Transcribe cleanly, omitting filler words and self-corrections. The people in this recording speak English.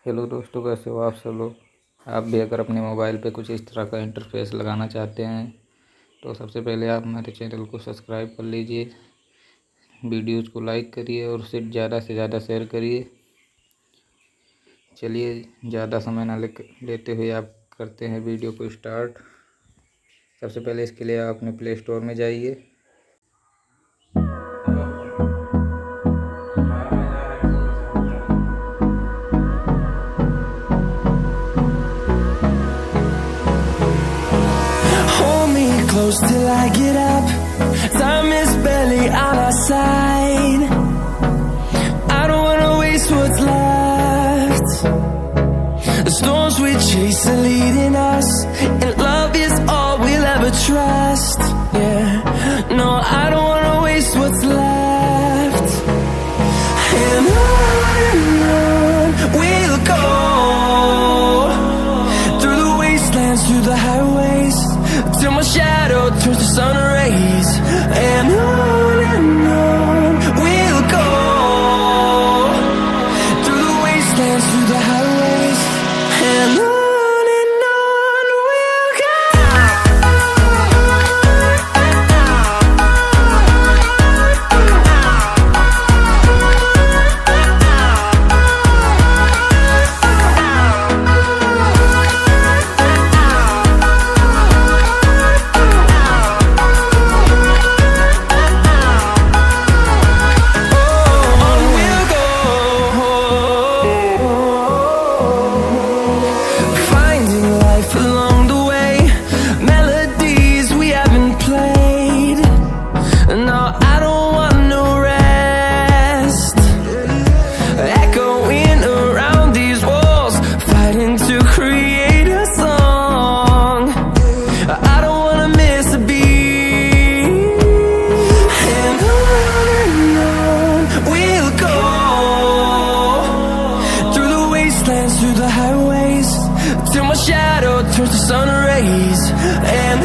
Hello दोस्तों, कैसे हो आप सब लोग। आप भी अगर अपने मोबाइल पे कुछ इस तरह का इंटरफेस लगाना चाहते हैं तो सबसे पहले आप हमारे चैनल को सब्सक्राइब कर लीजिए, वीडियोज़ को लाइक करिए और उसे ज़्यादा से ज़्यादा शेयर करिए। चलिए ज़्यादा समय ना लेते हुए आप करते हैं वीडियो को स्टार्ट। सबसे पहले इसके लिए आप अपने प्ले स्टोर में जाइए। Close till I get up. Time is barely on our side. I don't wanna waste what's left. The storms we chase are leading us, and love is all we'll ever trust. Yeah, no, I don't wanna waste what's left. And on we'll go, through the wastelands, through the highways, till my shadow turns to sun rays. And on we'll go, through the wastelands, through the highways. And on we'll go. Through the highways, till my shadow turns to sun rays. And